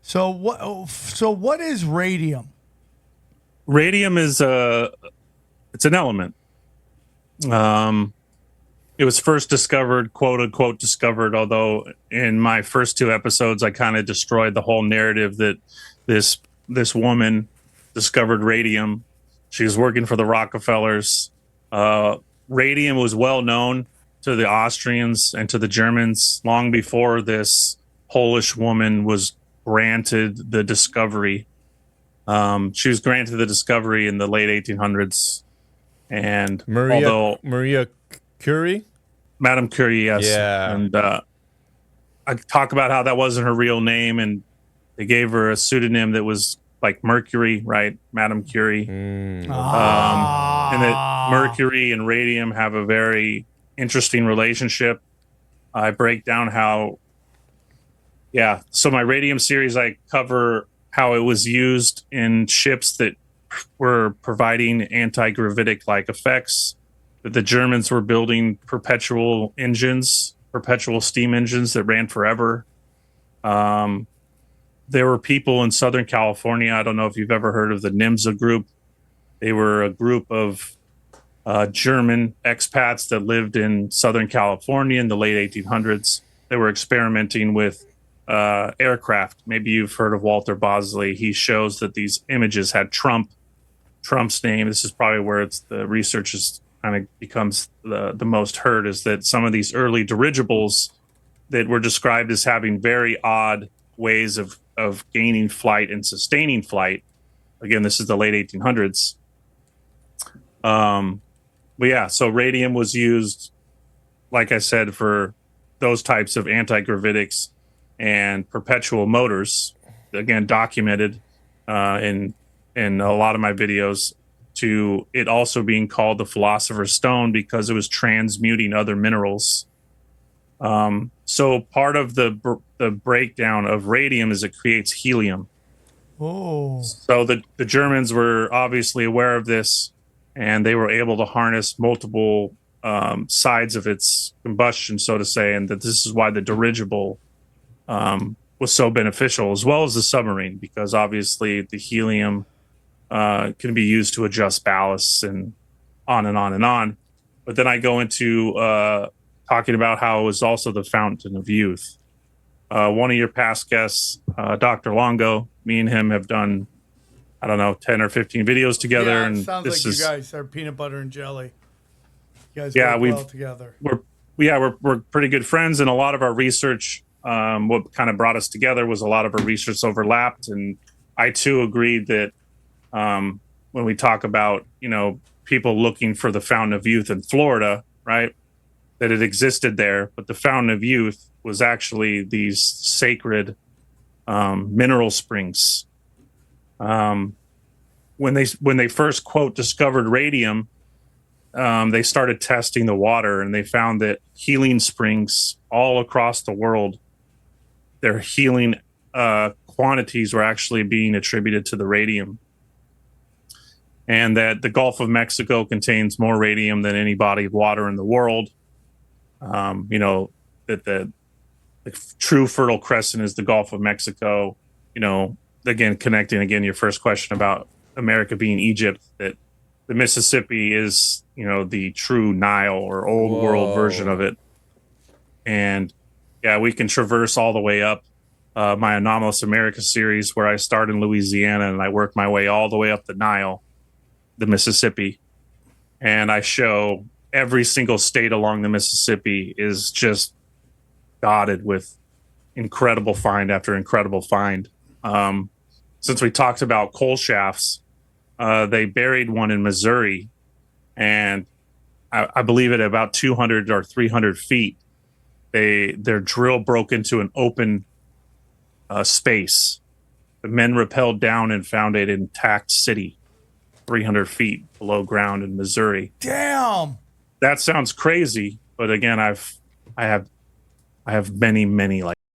So what? So what is radium? Radium is it's an element. It was first discovered, quote unquote, discovered. Although in my first two episodes, I kind of destroyed the whole narrative that this woman discovered radium. She was working for the Rockefellers. Radium was well known to the Austrians and to the Germans long before this Polish woman was granted the discovery. She was granted the discovery in the late 1800s, and Maria Curie, Madame Curie, yes, and I talk about how that wasn't her real name, and they gave her a pseudonym that was like Mercury, right? Madame Curie, and that Mercury and radium have a very interesting relationship. I break down how, so my radium series, I cover how it was used in ships that were providing anti-gravitic like effects, that the Germans were building perpetual steam engines that ran forever. There were people in Southern California. I don't know if you've ever heard of the NIMSA group. They were a group of German expats that lived in Southern California in the late 1800s. They were experimenting with aircraft. Maybe you've heard of Walter Bosley. He shows that these images had Trump's name. This is probably where the research is kind of becomes the most heard, is that some of these early dirigibles that were described as having very odd ways of gaining flight and sustaining flight. Again, this is the late 1800s. So radium was used, like I said, for those types of anti-gravitics and perpetual motors, again, documented in a lot of my videos, to it also being called the Philosopher's Stone because it was transmuting other minerals. So part of the breakdown of radium is it creates helium. Oh. So the Germans were obviously aware of this, and they were able to harness multiple sides of its combustion, so to say, and that this is why the dirigible was so beneficial, as well as the submarine, because obviously the helium can be used to adjust ballasts and on and on and on. But then I go into talking about how it was also the fountain of youth. One of your past guests, Dr. Longo, me and him have done, 10 or 15 videos together. Yeah, and sounds this like you guys are peanut butter and jelly. You guys work well together. We're pretty good friends, and a lot of our research, what kind of brought us together was a lot of our research overlapped. And I too agreed that when we talk about, people looking for the fountain of youth in Florida, right, that it existed there, but the fountain of youth was actually these sacred mineral springs. When they first, quote, discovered radium, they started testing the water, and they found that healing springs all across the world, their healing quantities were actually being attributed to the radium. And that the Gulf of Mexico contains more radium than any body of water in the world. That the true Fertile Crescent is the Gulf of Mexico. Again, connecting your first question about America being Egypt, that the Mississippi is, the true Nile or old world version of it. And we can traverse all the way up. My Anomalous America series, where I start in Louisiana and I work my way all the way up the Nile, the Mississippi, and I show every single state along the Mississippi is just dotted with incredible find after incredible find. Since we talked about coal shafts, they buried one in Missouri, and I believe at about 200 or 300 feet, their drill broke into an open space. The men rappelled down and found an intact city 300 feet below ground in Missouri. Damn. That sounds crazy, but again, I have many like